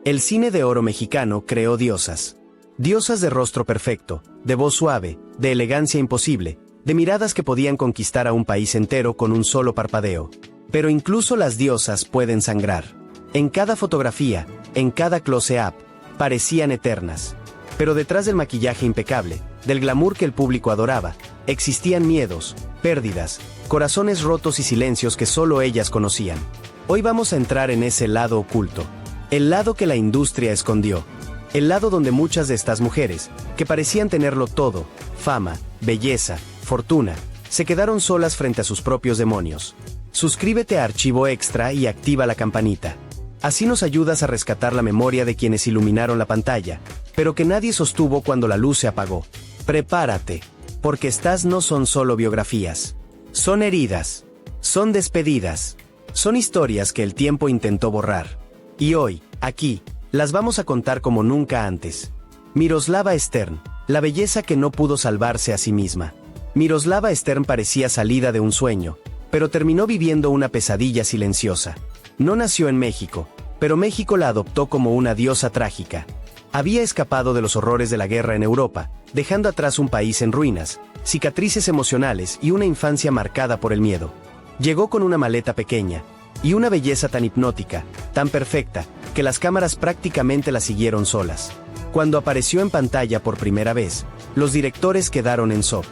El cine de oro mexicano creó diosas. Diosas de rostro perfecto, de voz suave, de elegancia imposible, de miradas que podían conquistar a un país entero con un solo parpadeo. Pero incluso las diosas pueden sangrar. En cada fotografía, en cada close-up, parecían eternas. Pero detrás del maquillaje impecable, del glamour que el público adoraba, existían miedos, pérdidas, corazones rotos y silencios que solo ellas conocían. Hoy vamos a entrar en ese lado oculto. El lado que la industria escondió. El lado donde muchas de estas mujeres, que parecían tenerlo todo, fama, belleza, fortuna, se quedaron solas frente a sus propios demonios. Suscríbete a Archivo Extra y activa la campanita. Así nos ayudas a rescatar la memoria de quienes iluminaron la pantalla, pero que nadie sostuvo cuando la luz se apagó. Prepárate, porque estas no son solo biografías. Son heridas. Son despedidas. Son historias que el tiempo intentó borrar. Y hoy, aquí, las vamos a contar como nunca antes. Miroslava Stern, la belleza que no pudo salvarse a sí misma. Miroslava Stern parecía salida de un sueño, pero terminó viviendo una pesadilla silenciosa. No nació en México, pero México la adoptó como una diosa trágica. Había escapado de los horrores de la guerra en Europa, dejando atrás un país en ruinas, cicatrices emocionales y una infancia marcada por el miedo. Llegó con una maleta pequeña, y una belleza tan hipnótica, tan perfecta, que las cámaras prácticamente la siguieron solas. Cuando apareció en pantalla por primera vez, los directores quedaron en shock.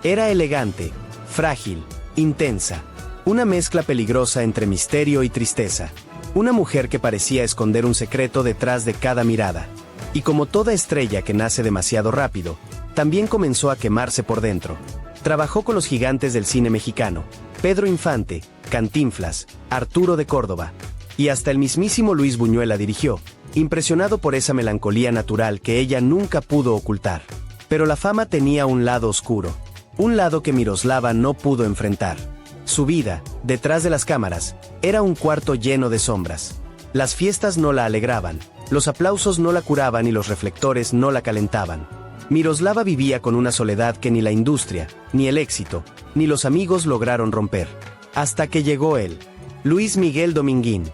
Era elegante, frágil, intensa, una mezcla peligrosa entre misterio y tristeza. Una mujer que parecía esconder un secreto detrás de cada mirada. Y como toda estrella que nace demasiado rápido, también comenzó a quemarse por dentro. Trabajó con los gigantes del cine mexicano, Pedro Infante, Cantinflas, Arturo de Córdoba, y hasta el mismísimo Luis Buñuel la dirigió, impresionado por esa melancolía natural que ella nunca pudo ocultar. Pero la fama tenía un lado oscuro, un lado que Miroslava no pudo enfrentar. Su vida, detrás de las cámaras, era un cuarto lleno de sombras. Las fiestas no la alegraban, los aplausos no la curaban y los reflectores no la calentaban. Miroslava vivía con una soledad que ni la industria, ni el éxito, ni los amigos lograron romper. Hasta que llegó él, Luis Miguel Dominguín,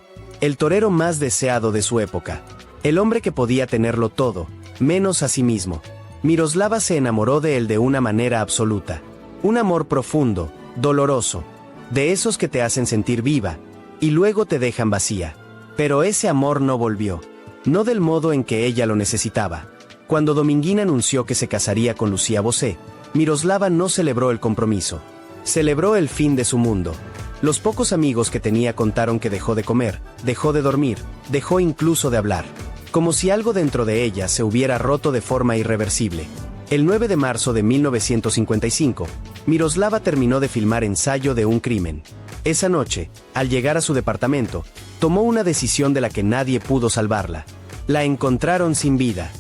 el torero más deseado de su época, el hombre que podía tenerlo todo, menos a sí mismo. Miroslava se enamoró de él de una manera absoluta. Un amor profundo, doloroso, de esos que te hacen sentir viva, y luego te dejan vacía. Pero ese amor no volvió, no del modo en que ella lo necesitaba. Cuando Dominguín anunció que se casaría con Lucía Bosé, Miroslava no celebró el compromiso. Celebró el fin de su mundo. Los pocos amigos que tenía contaron que dejó de comer, dejó de dormir, dejó incluso de hablar. Como si algo dentro de ella se hubiera roto de forma irreversible. El 9 de marzo de 1955, Miroslava terminó de filmar Ensayo de un crimen. Esa noche, al llegar a su departamento, tomó una decisión de la que nadie pudo salvarla. La encontraron sin vida,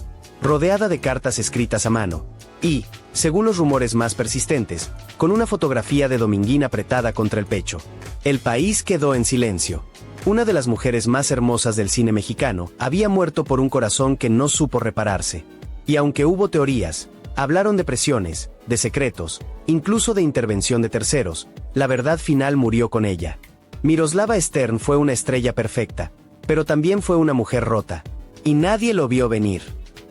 rodeada de cartas escritas a mano, y, según los rumores más persistentes, con una fotografía de Dominguín apretada contra el pecho. El país quedó en silencio. Una de las mujeres más hermosas del cine mexicano había muerto por un corazón que no supo repararse. Y aunque hubo teorías, hablaron de presiones, de secretos, incluso de intervención de terceros, la verdad final murió con ella. Miroslava Stern fue una estrella perfecta, pero también fue una mujer rota. Y nadie lo vio venir.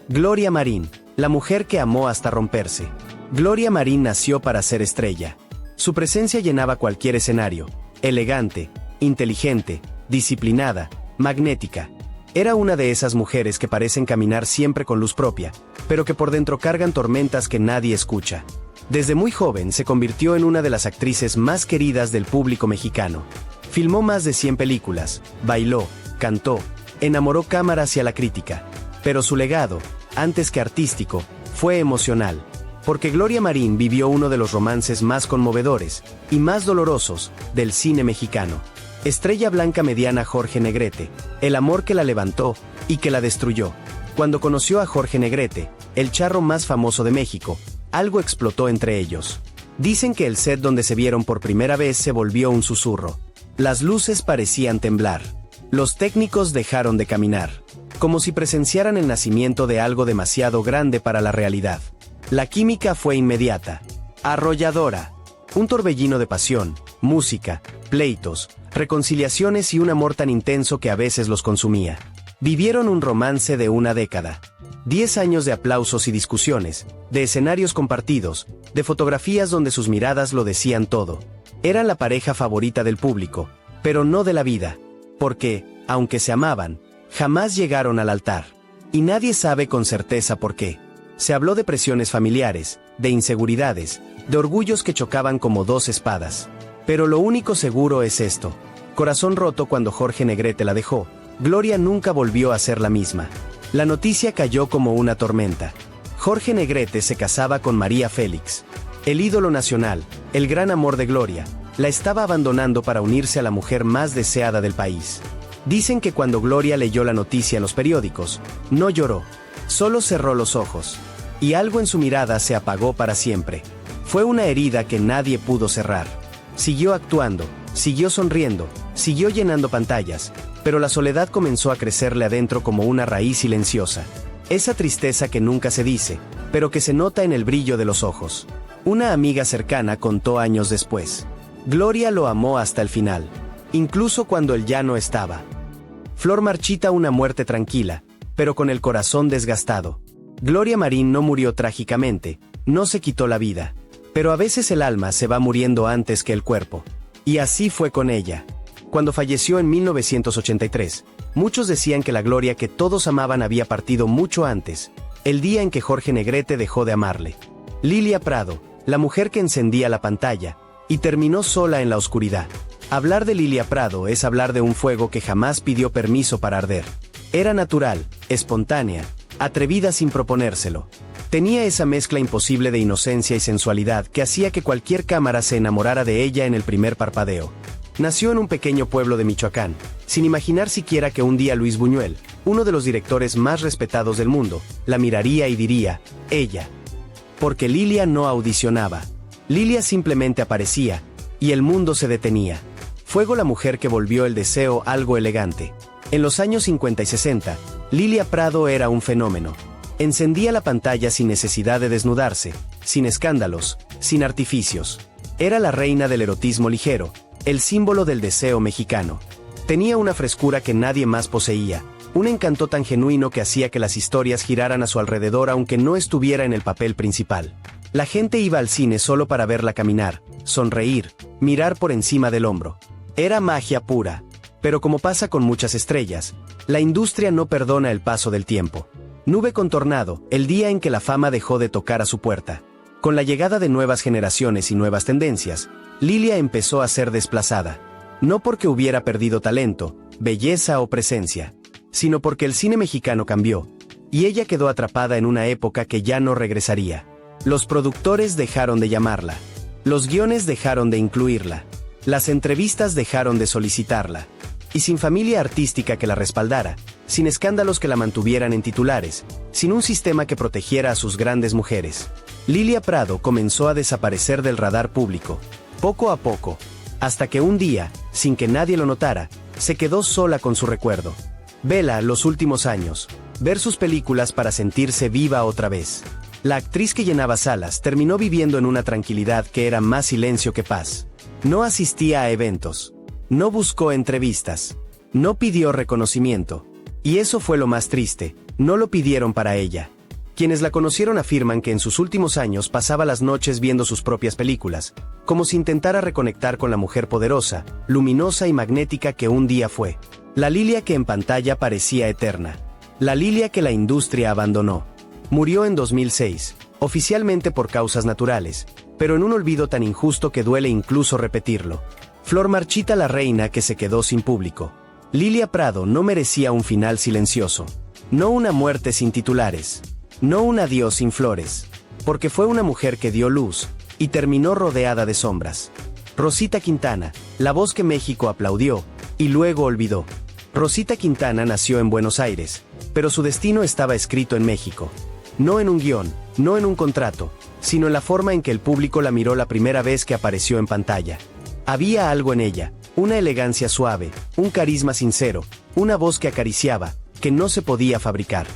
Gloria Marín, la mujer que amó hasta romperse. Gloria Marín nació para ser estrella. Su presencia llenaba cualquier escenario. Elegante, inteligente, disciplinada, magnética. Era una de esas mujeres que parecen caminar siempre con luz propia, pero que por dentro cargan tormentas que nadie escucha. Desde muy joven se convirtió en una de las actrices más queridas del público mexicano. Filmó más de 100 películas, bailó, cantó, enamoró cámaras y a la crítica. Pero su legado, antes que artístico, fue emocional. Porque Gloria Marín vivió uno de los romances más conmovedores y más dolorosos del cine mexicano. Estrella Blanca Mediana Jorge Negrete, el amor que la levantó y que la destruyó. Cuando conoció a Jorge Negrete, el charro más famoso de México, algo explotó entre ellos. Dicen que el set donde se vieron por primera vez se volvió un susurro. Las luces parecían temblar. Los técnicos dejaron de caminar, como si presenciaran el nacimiento de algo demasiado grande para la realidad. La química fue inmediata, arrolladora, un torbellino de pasión, música, pleitos, reconciliaciones y un amor tan intenso que a veces los consumía. Vivieron un romance de una década. 10 años de aplausos y discusiones, de escenarios compartidos, de fotografías donde sus miradas lo decían todo. Eran la pareja favorita del público, pero no de la vida. Porque, aunque se amaban, jamás llegaron al altar. Y nadie sabe con certeza por qué. Se habló de presiones familiares, de inseguridades, de orgullos que chocaban como dos espadas. Pero lo único seguro es esto. Corazón roto cuando Jorge Negrete la dejó. Gloria nunca volvió a ser la misma. La noticia cayó como una tormenta. Jorge Negrete se casaba con María Félix. El ídolo nacional, el gran amor de Gloria, la estaba abandonando para unirse a la mujer más deseada del país. Dicen que cuando Gloria leyó la noticia en los periódicos, no lloró, solo cerró los ojos. Y algo en su mirada se apagó para siempre. Fue una herida que nadie pudo cerrar. Siguió actuando, siguió sonriendo, siguió llenando pantallas, pero la soledad comenzó a crecerle adentro como una raíz silenciosa. Esa tristeza que nunca se dice, pero que se nota en el brillo de los ojos. Una amiga cercana contó años después. Gloria lo amó hasta el final, incluso cuando él ya no estaba. Flor marchita una muerte tranquila, pero con el corazón desgastado. Gloria Marín no murió trágicamente, no se quitó la vida. Pero a veces el alma se va muriendo antes que el cuerpo. Y así fue con ella. Cuando falleció en 1983, muchos decían que la Gloria que todos amaban había partido mucho antes, el día en que Jorge Negrete dejó de amarle. Lilia Prado, la mujer que encendía la pantalla, y terminó sola en la oscuridad. Hablar de Lilia Prado es hablar de un fuego que jamás pidió permiso para arder. Era natural, espontánea, atrevida sin proponérselo. Tenía esa mezcla imposible de inocencia y sensualidad que hacía que cualquier cámara se enamorara de ella en el primer parpadeo. Nació en un pequeño pueblo de Michoacán, sin imaginar siquiera que un día Luis Buñuel, uno de los directores más respetados del mundo, la miraría y diría, ella. Porque Lilia no audicionaba. Lilia simplemente aparecía, y el mundo se detenía. Fuego la mujer que volvió el deseo algo elegante. En los años 50 y 60, Lilia Prado era un fenómeno. Encendía la pantalla sin necesidad de desnudarse, sin escándalos, sin artificios. Era la reina del erotismo ligero, el símbolo del deseo mexicano. Tenía una frescura que nadie más poseía, un encanto tan genuino que hacía que las historias giraran a su alrededor aunque no estuviera en el papel principal. La gente iba al cine solo para verla caminar, sonreír, mirar por encima del hombro. Era magia pura. Pero como pasa con muchas estrellas, la industria no perdona el paso del tiempo. Nube con tornado, el día en que la fama dejó de tocar a su puerta. Con la llegada de nuevas generaciones y nuevas tendencias, Lilia empezó a ser desplazada. No porque hubiera perdido talento, belleza o presencia, sino porque el cine mexicano cambió, y ella quedó atrapada en una época que ya no regresaría. Los productores dejaron de llamarla. Los guiones dejaron de incluirla. Las entrevistas dejaron de solicitarla. Y sin familia artística que la respaldara, sin escándalos que la mantuvieran en titulares, sin un sistema que protegiera a sus grandes mujeres, Lilia Prado comenzó a desaparecer del radar público, poco a poco, hasta que un día, sin que nadie lo notara, se quedó sola con su recuerdo. Vela los últimos años, ver sus películas para sentirse viva otra vez. La actriz que llenaba salas terminó viviendo en una tranquilidad que era más silencio que paz. No asistía a eventos. No buscó entrevistas. No pidió reconocimiento. Y eso fue lo más triste, no lo pidieron para ella. Quienes la conocieron afirman que en sus últimos años pasaba las noches viendo sus propias películas, como si intentara reconectar con la mujer poderosa, luminosa y magnética que un día fue. La Lilia que en pantalla parecía eterna. La Lilia que la industria abandonó. Murió en 2006, oficialmente por causas naturales, pero en un olvido tan injusto que duele incluso repetirlo. Flor marchita la reina que se quedó sin público. Lilia Prado no merecía un final silencioso. No una muerte sin titulares. No un adiós sin flores. Porque fue una mujer que dio luz, y terminó rodeada de sombras. Rosita Quintana, la voz que México aplaudió, y luego olvidó. Rosita Quintana nació en Buenos Aires, pero su destino estaba escrito en México. No en un guión, no en un contrato, sino en la forma en que el público la miró la primera vez que apareció en pantalla. Había algo en ella, una elegancia suave, un carisma sincero, una voz que acariciaba, que no se podía fabricar.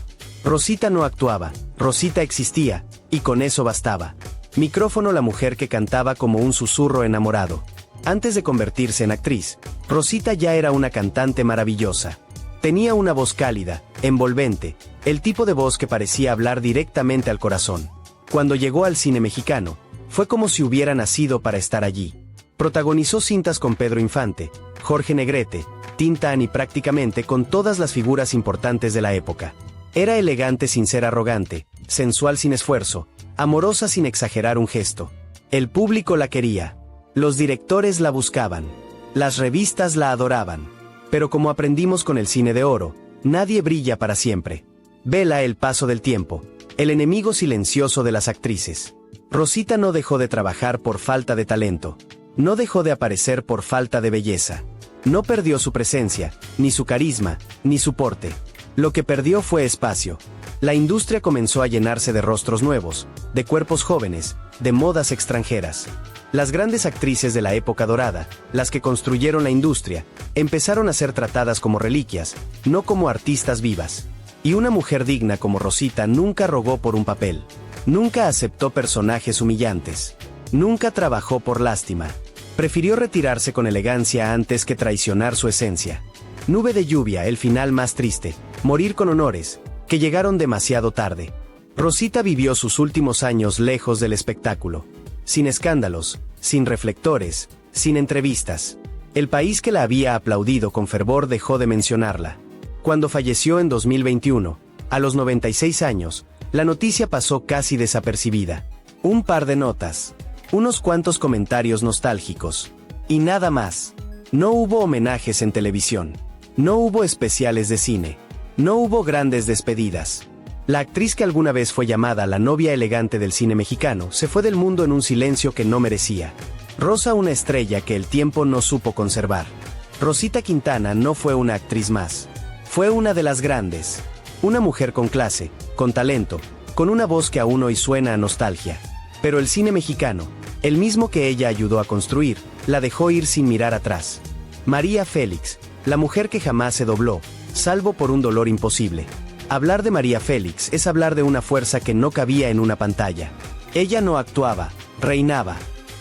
Rosita no actuaba, Rosita existía, y con eso bastaba. Micrófono la mujer que cantaba como un susurro enamorado. Antes de convertirse en actriz, Rosita ya era una cantante maravillosa. Tenía una voz cálida, envolvente, el tipo de voz que parecía hablar directamente al corazón. Cuando llegó al cine mexicano, fue como si hubiera nacido para estar allí. Protagonizó cintas con Pedro Infante, Jorge Negrete, Tin-Tan y prácticamente con todas las figuras importantes de la época. Era elegante sin ser arrogante, sensual sin esfuerzo, amorosa sin exagerar un gesto. El público la quería. Los directores la buscaban. Las revistas la adoraban. Pero como aprendimos con el cine de oro, nadie brilla para siempre. Vela el paso del tiempo, el enemigo silencioso de las actrices. Rosita no dejó de trabajar por falta de talento. No dejó de aparecer por falta de belleza. No perdió su presencia, ni su carisma, ni su porte. Lo que perdió fue espacio. La industria comenzó a llenarse de rostros nuevos, de cuerpos jóvenes, de modas extranjeras. Las grandes actrices de la época dorada, las que construyeron la industria, empezaron a ser tratadas como reliquias, no como artistas vivas. Y una mujer digna como Rosita nunca rogó por un papel. Nunca aceptó personajes humillantes. Nunca trabajó por lástima. Prefirió retirarse con elegancia antes que traicionar su esencia. Nube de lluvia, el final más triste. Morir con honores, que llegaron demasiado tarde. Rosita vivió sus últimos años lejos del espectáculo. Sin escándalos, sin reflectores, sin entrevistas. El país que la había aplaudido con fervor dejó de mencionarla. Cuando falleció en 2021, a los 96 años, la noticia pasó casi desapercibida. Un par de notas, unos cuantos comentarios nostálgicos. Y nada más. No hubo homenajes en televisión. No hubo especiales de cine. No hubo grandes despedidas. La actriz que alguna vez fue llamada la novia elegante del cine mexicano se fue del mundo en un silencio que no merecía. Rosa, una estrella que el tiempo no supo conservar. Rosita Quintana no fue una actriz más. Fue una de las grandes. Una mujer con clase, con talento, con una voz que aún hoy suena a nostalgia. Pero el cine mexicano, el mismo que ella ayudó a construir, la dejó ir sin mirar atrás. María Félix, la mujer que jamás se dobló, salvo por un dolor imposible. Hablar de María Félix es hablar de una fuerza que no cabía en una pantalla. Ella no actuaba, reinaba.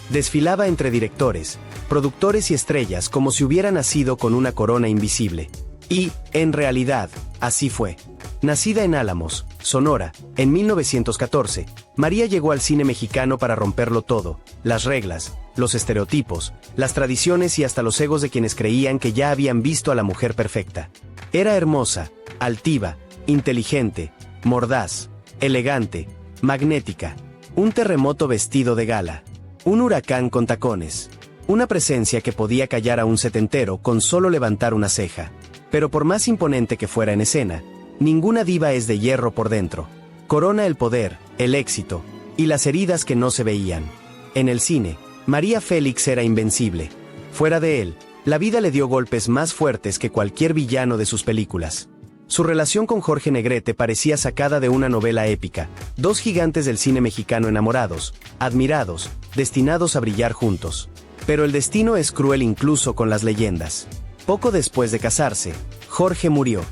Desfilaba entre directores, productores y estrellas como si hubiera nacido con una corona invisible. Y, en realidad, así fue. Nacida en Álamos, Sonora, en 1914, María llegó al cine mexicano para romperlo todo: las reglas, los estereotipos, las tradiciones y hasta los egos de quienes creían que ya habían visto a la mujer perfecta. Era hermosa, altiva, inteligente, mordaz, elegante, magnética, un terremoto vestido de gala, un huracán con tacones, una presencia que podía callar a un setentero con solo levantar una ceja. Pero por más imponente que fuera en escena, ninguna diva es de hierro por dentro. Corona el poder, el éxito, y las heridas que no se veían. En el cine, María Félix era invencible. Fuera de él, la vida le dio golpes más fuertes que cualquier villano de sus películas. Su relación con Jorge Negrete parecía sacada de una novela épica. Dos gigantes del cine mexicano enamorados, admirados, destinados a brillar juntos. Pero el destino es cruel incluso con las leyendas. Poco después de casarse, Jorge murió.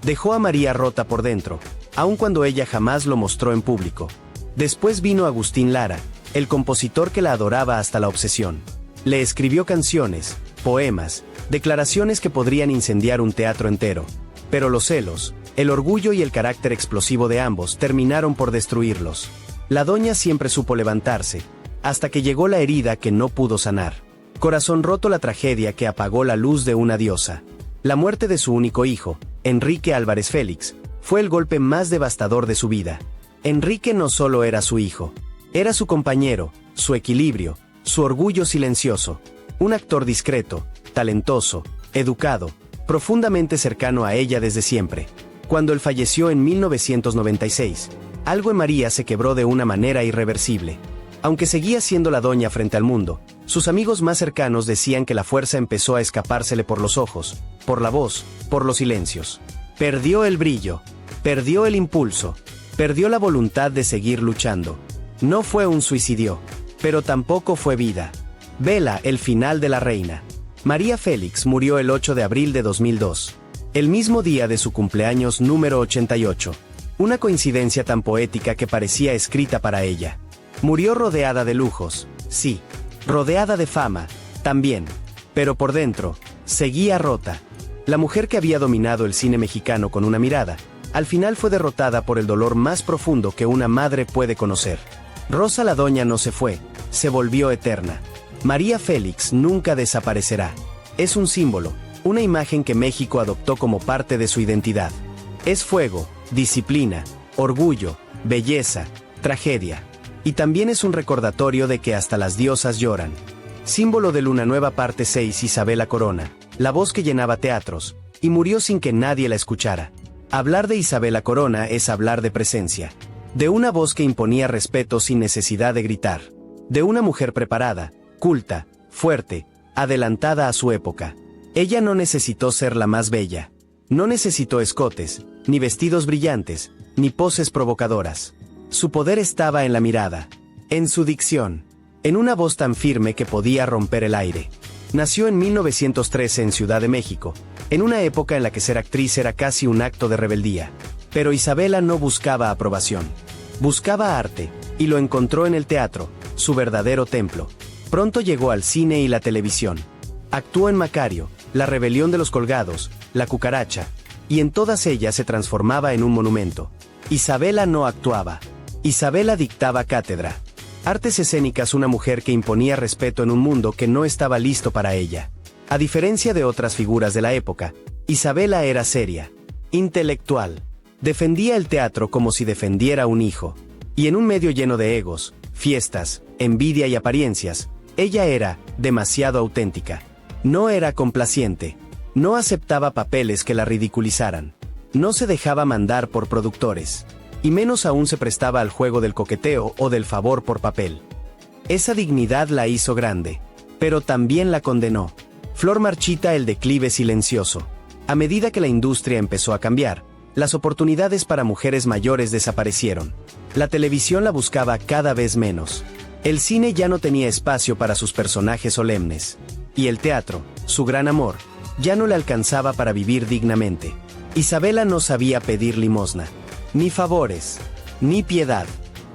Dejó a María rota por dentro, aun cuando ella jamás lo mostró en público. Después vino Agustín Lara, el compositor que la adoraba hasta la obsesión. Le escribió canciones, poemas, declaraciones que podrían incendiar un teatro entero. Pero los celos, el orgullo y el carácter explosivo de ambos terminaron por destruirlos. La doña siempre supo levantarse, hasta que llegó la herida que no pudo sanar. Corazón roto, la tragedia que apagó la luz de una diosa. La muerte de su único hijo, Enrique Álvarez Félix, fue el golpe más devastador de su vida. Enrique no solo era su hijo, era su compañero, su equilibrio, su orgullo silencioso. Un actor discreto, talentoso, educado, profundamente cercano a ella desde siempre. Cuando él falleció en 1996, algo en María se quebró de una manera irreversible. Aunque seguía siendo la doña frente al mundo, sus amigos más cercanos decían que la fuerza empezó a escapársele por los ojos, por la voz, por los silencios. Perdió el brillo, perdió el impulso, perdió la voluntad de seguir luchando. No fue un suicidio, pero tampoco fue vida. Vela el final de la reina. María Félix murió el 8 de abril de 2002, el mismo día de su cumpleaños número 88. Una coincidencia tan poética que parecía escrita para ella. Murió rodeada de lujos, sí, rodeada de fama, también, pero por dentro, seguía rota. La mujer que había dominado el cine mexicano con una mirada, al final fue derrotada por el dolor más profundo que una madre puede conocer. Rosa la Doña no se fue, se volvió eterna. María Félix nunca desaparecerá. Es un símbolo, una imagen que México adoptó como parte de su identidad. Es fuego, disciplina, orgullo, belleza, tragedia. Y también es un recordatorio de que hasta las diosas lloran. Símbolo de Luna Nueva parte 6, Isabela Corona, la voz que llenaba teatros, y murió sin que nadie la escuchara. Hablar de Isabela Corona es hablar de presencia. De una voz que imponía respeto sin necesidad de gritar. De una mujer preparada, culta, fuerte, adelantada a su época. Ella no necesitó ser la más bella. No necesitó escotes, ni vestidos brillantes, ni poses provocadoras. Su poder estaba en la mirada, en su dicción, en una voz tan firme que podía romper el aire. Nació en 1913 en Ciudad de México, en una época en la que ser actriz era casi un acto de rebeldía. Pero Isabela no buscaba aprobación. Buscaba arte, y lo encontró en el teatro, su verdadero templo. Pronto llegó al cine y la televisión. Actuó en Macario, La Rebelión de los Colgados, La Cucaracha, y en todas ellas se transformaba en un monumento. Isabela no actuaba. Isabela dictaba cátedra. Artes escénicas, una mujer que imponía respeto en un mundo que no estaba listo para ella. A diferencia de otras figuras de la época, Isabela era seria, intelectual. Defendía el teatro como si defendiera un hijo. Y en un medio lleno de egos, fiestas, envidia y apariencias, ella era demasiado auténtica. No era complaciente. No aceptaba papeles que la ridiculizaran. No se dejaba mandar por productores. Y menos aún se prestaba al juego del coqueteo o del favor por papel. Esa dignidad la hizo grande, pero también la condenó. Flor marchita, el declive silencioso. A medida que la industria empezó a cambiar, las oportunidades para mujeres mayores desaparecieron. La televisión la buscaba cada vez menos. El cine ya no tenía espacio para sus personajes solemnes. Y el teatro, su gran amor, ya no le alcanzaba para vivir dignamente. Isabela no sabía pedir limosna, ni favores, ni piedad.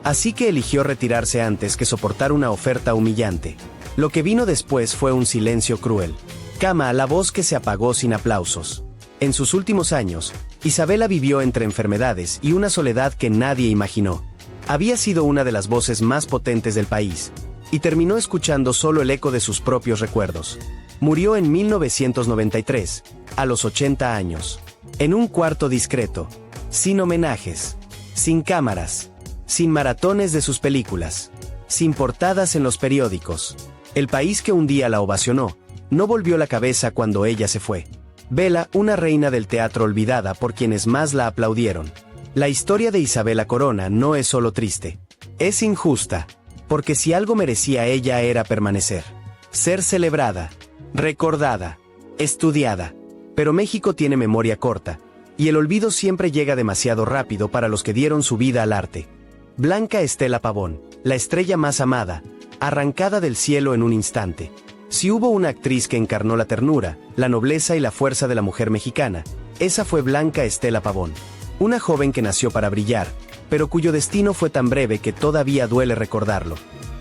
Así que eligió retirarse antes que soportar una oferta humillante. Lo que vino después fue un silencio cruel. Cama, la voz que se apagó sin aplausos. En sus últimos años, Isabela vivió entre enfermedades y una soledad que nadie imaginó. Había sido una de las voces más potentes del país, y terminó escuchando solo el eco de sus propios recuerdos. Murió en 1993, a los 80 años. En un cuarto discreto, sin homenajes, sin cámaras, sin maratones de sus películas, sin portadas en los periódicos. El país que un día la ovacionó, no volvió la cabeza cuando ella se fue. Vela, una reina del teatro olvidada por quienes más la aplaudieron. La historia de Isabela Corona no es solo triste, es injusta, porque si algo merecía ella era permanecer, ser celebrada, recordada, estudiada. Pero México tiene memoria corta, y el olvido siempre llega demasiado rápido para los que dieron su vida al arte. Blanca Estela Pavón, la estrella más amada, arrancada del cielo en un instante. Si hubo una actriz que encarnó la ternura, la nobleza y la fuerza de la mujer mexicana, esa fue Blanca Estela Pavón. Una joven que nació para brillar, pero cuyo destino fue tan breve que todavía duele recordarlo.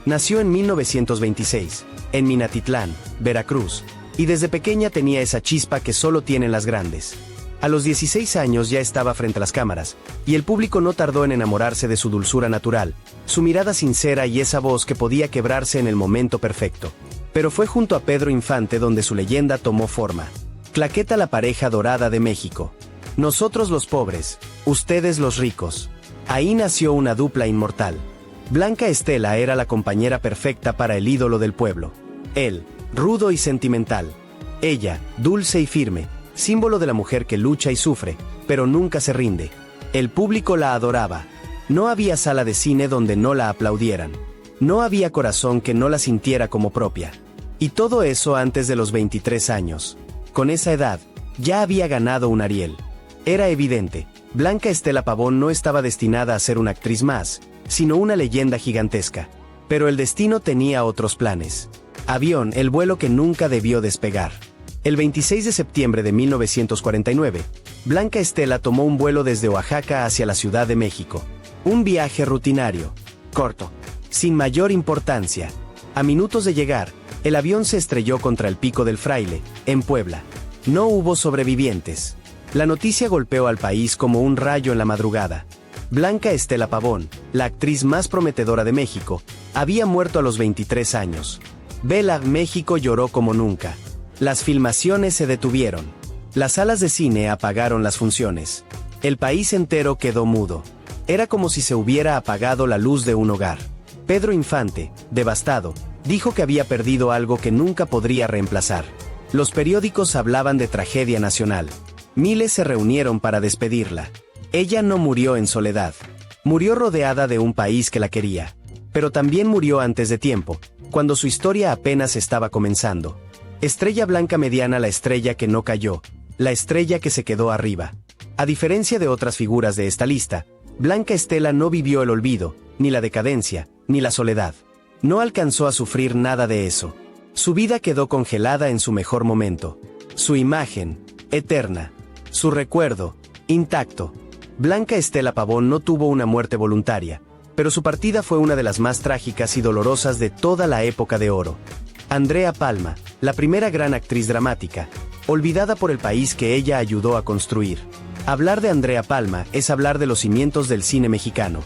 Nació en 1926, en Minatitlán, Veracruz, y desde pequeña tenía esa chispa que solo tienen las grandes. A los 16 años ya estaba frente a las cámaras, y el público no tardó en enamorarse de su dulzura natural, su mirada sincera y esa voz que podía quebrarse en el momento perfecto. Pero fue junto a Pedro Infante donde su leyenda tomó forma. Claqueta, la pareja dorada de México. Nosotros los pobres, ustedes los ricos. Ahí nació una dupla inmortal. Blanca Estela era la compañera perfecta para el ídolo del pueblo. Él, rudo y sentimental. Ella, dulce y firme, símbolo de la mujer que lucha y sufre, pero nunca se rinde. El público la adoraba. No había sala de cine donde no la aplaudieran. No había corazón que no la sintiera como propia. Y todo eso antes de los 23 años. Con esa edad, ya había ganado un Ariel. Era evidente, Blanca Estela Pavón no estaba destinada a ser una actriz más, sino una leyenda gigantesca. Pero el destino tenía otros planes. Avión, el vuelo que nunca debió despegar. El 26 de septiembre de 1949, Blanca Estela tomó un vuelo desde Oaxaca hacia la Ciudad de México. Un viaje rutinario, corto, sin mayor importancia. A minutos de llegar, el avión se estrelló contra el Pico del Fraile, en Puebla. No hubo sobrevivientes. La noticia golpeó al país como un rayo en la madrugada. Blanca Estela Pavón, la actriz más prometedora de México, había muerto a los 23 años. Vela, México lloró como nunca. Las filmaciones se detuvieron. Las salas de cine apagaron las funciones. El país entero quedó mudo. Era como si se hubiera apagado la luz de un hogar. Pedro Infante, devastado, dijo que había perdido algo que nunca podría reemplazar. Los periódicos hablaban de tragedia nacional. Miles se reunieron para despedirla. Ella no murió en soledad. Murió rodeada de un país que la quería. Pero también murió antes de tiempo, cuando su historia apenas estaba comenzando. Estrella Blanca Mediana, la estrella que no cayó, la estrella que se quedó arriba. A diferencia de otras figuras de esta lista, Blanca Estela no vivió el olvido, ni la decadencia, ni la soledad. No alcanzó a sufrir nada de eso. Su vida quedó congelada en su mejor momento. Su imagen, eterna. Su recuerdo, intacto. Blanca Estela Pavón no tuvo una muerte voluntaria, pero su partida fue una de las más trágicas y dolorosas de toda la época de oro. Andrea Palma, la primera gran actriz dramática, olvidada por el país que ella ayudó a construir. Hablar de Andrea Palma es hablar de los cimientos del cine mexicano.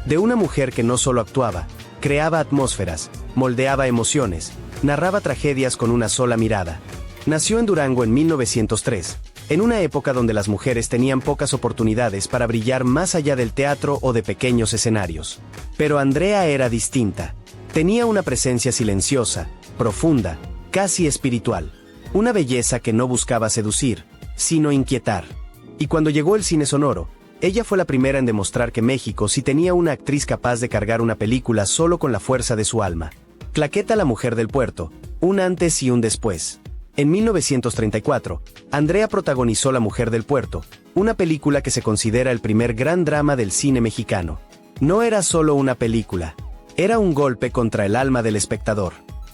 De una mujer que no solo actuaba, creaba atmósferas, moldeaba emociones, narraba tragedias con una sola mirada. Nació en Durango en 1903, en una época donde las mujeres tenían pocas oportunidades para brillar más allá del teatro o de pequeños escenarios. Pero Andrea era distinta. Tenía una presencia silenciosa, profunda, casi espiritual. Una belleza que no buscaba seducir, sino inquietar. Y cuando llegó el cine sonoro, ella fue la primera en demostrar que México sí tenía una actriz capaz de cargar una película solo con la fuerza de su alma. Claqueta, la mujer del puerto, un antes y un después. En 1934, Andrea protagonizó La mujer del puerto, una película que se considera el primer gran drama del cine mexicano. No era solo una película, era un golpe contra el alma del espectador.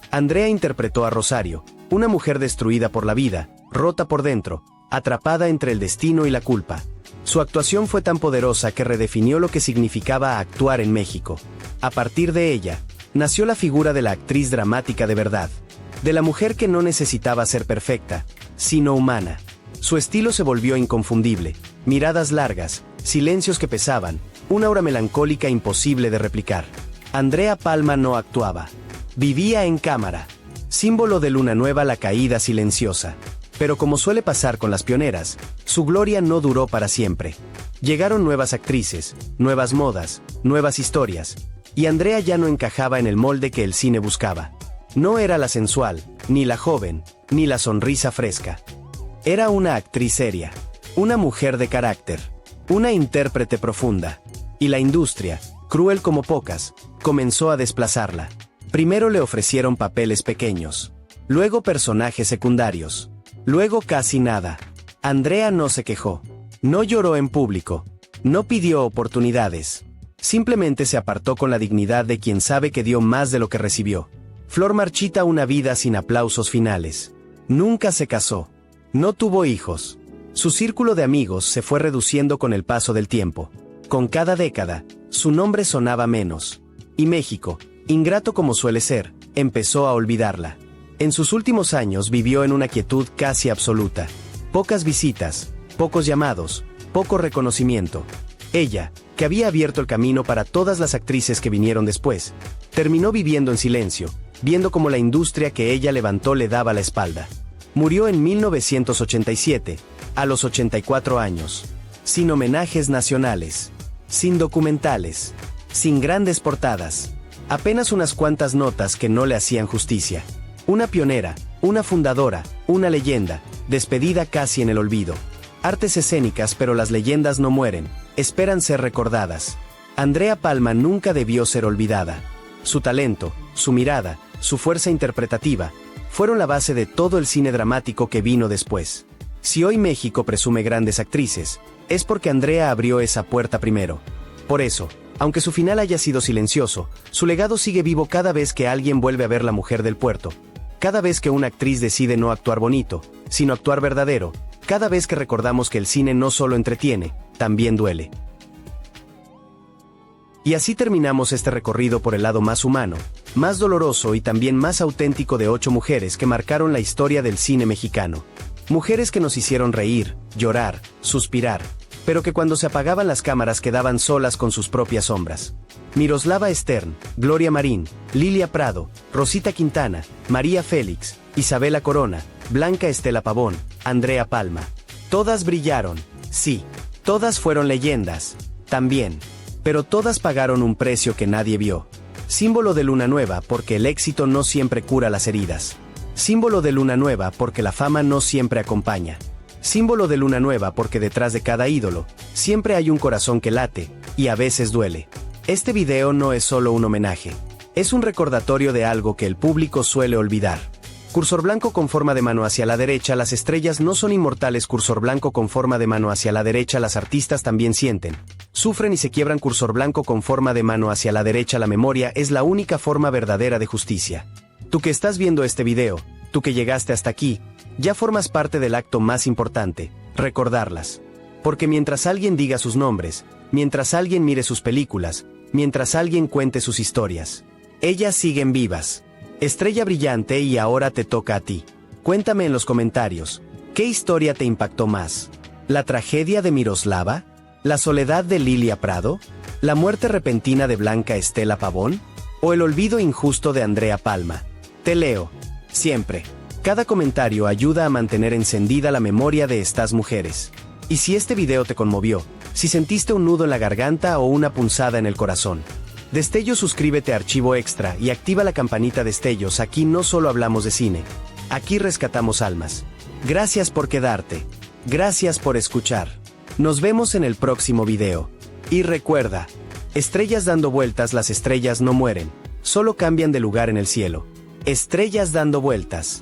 Andrea interpretó a Rosario, una mujer destruida por la vida, rota por dentro, atrapada entre el destino y la culpa. Su actuación fue tan poderosa que redefinió lo que significaba actuar en México. A partir de ella, nació la figura de la actriz dramática de verdad, de la mujer que no necesitaba ser perfecta, sino humana. Su estilo se volvió inconfundible, miradas largas, silencios que pesaban, una aura melancólica imposible de replicar. Andrea Palma no actuaba, vivía en cámara, símbolo de luna nueva, la caída silenciosa. Pero como suele pasar con las pioneras, su gloria no duró para siempre. Llegaron nuevas actrices, nuevas modas, nuevas historias, y Andrea ya no encajaba en el molde que el cine buscaba. No era la sensual, ni la joven, ni la sonrisa fresca. Era una actriz seria, una mujer de carácter, una intérprete profunda. Y la industria, cruel como pocas, comenzó a desplazarla. Primero le ofrecieron papeles pequeños, luego personajes secundarios, luego casi nada. Andrea no se quejó, no lloró en público, no pidió oportunidades. Simplemente se apartó con la dignidad de quien sabe que dio más de lo que recibió. Flor marchita, una vida sin aplausos finales. Nunca se casó. No tuvo hijos. Su círculo de amigos se fue reduciendo con el paso del tiempo. Con cada década, su nombre sonaba menos. Y México, ingrato como suele ser, empezó a olvidarla. En sus últimos años vivió en una quietud casi absoluta. Pocas visitas, pocos llamados, poco reconocimiento. Ella, que había abierto el camino para todas las actrices que vinieron después, terminó viviendo en silencio, viendo cómo la industria que ella levantó le daba la espalda. Murió en 1987, a los 84 años. Sin homenajes nacionales, sin documentales, sin grandes portadas. Apenas unas cuantas notas que no le hacían justicia. Una pionera, una fundadora, una leyenda, despedida casi en el olvido. Artes escénicas, pero las leyendas no mueren, esperan ser recordadas. Andrea Palma nunca debió ser olvidada. Su talento, su mirada, su fuerza interpretativa, fueron la base de todo el cine dramático que vino después. Si hoy México presume grandes actrices, es porque Andrea abrió esa puerta primero. Por eso, aunque su final haya sido silencioso, su legado sigue vivo cada vez que alguien vuelve a ver La mujer del puerto. Cada vez que una actriz decide no actuar bonito, sino actuar verdadero. Cada vez que recordamos que el cine no solo entretiene, también duele. Y así terminamos este recorrido por el lado más humano, más doloroso y también más auténtico de 8 mujeres que marcaron la historia del cine mexicano. Mujeres que nos hicieron reír, llorar, suspirar, pero que cuando se apagaban las cámaras quedaban solas con sus propias sombras. Miroslava Stern, Gloria Marín, Lilia Prado, Rosita Quintana, María Félix, Isabela Corona, Blanca Estela Pavón, Andrea Palma. Todas brillaron, sí. Todas fueron leyendas, también. Pero todas pagaron un precio que nadie vio. Símbolo de luna nueva porque el éxito no siempre cura las heridas. Símbolo de luna nueva porque la fama no siempre acompaña. Símbolo de luna nueva porque detrás de cada ídolo, siempre hay un corazón que late, y a veces duele. Este video no es solo un homenaje. Es un recordatorio de algo que el público suele olvidar. Cursor blanco con forma de mano hacia la derecha, las estrellas no son inmortales. Cursor blanco con forma de mano hacia la derecha, las artistas también sienten, sufren y se quiebran. Cursor blanco con forma de mano hacia la derecha, la memoria es la única forma verdadera de justicia. Tú que estás viendo este video, tú que llegaste hasta aquí, ya formas parte del acto más importante, recordarlas. Porque mientras alguien diga sus nombres, mientras alguien mire sus películas, mientras alguien cuente sus historias, ellas siguen vivas. Estrella brillante, y ahora te toca a ti. Cuéntame en los comentarios, ¿qué historia te impactó más? ¿La tragedia de Miroslava? ¿La soledad de Lilia Prado? ¿La muerte repentina de Blanca Estela Pavón? ¿O el olvido injusto de Andrea Palma? Te leo, siempre. Cada comentario ayuda a mantener encendida la memoria de estas mujeres. Y si este video te conmovió, si sentiste un nudo en la garganta o una punzada en el corazón, Destellos, suscríbete a Archivo Extra y activa la campanita Destellos. Aquí no solo hablamos de cine, aquí rescatamos almas. Gracias por quedarte. Gracias por escuchar. Nos vemos en el próximo video. Y recuerda, estrellas dando vueltas, las estrellas no mueren, solo cambian de lugar en el cielo. Estrellas dando vueltas.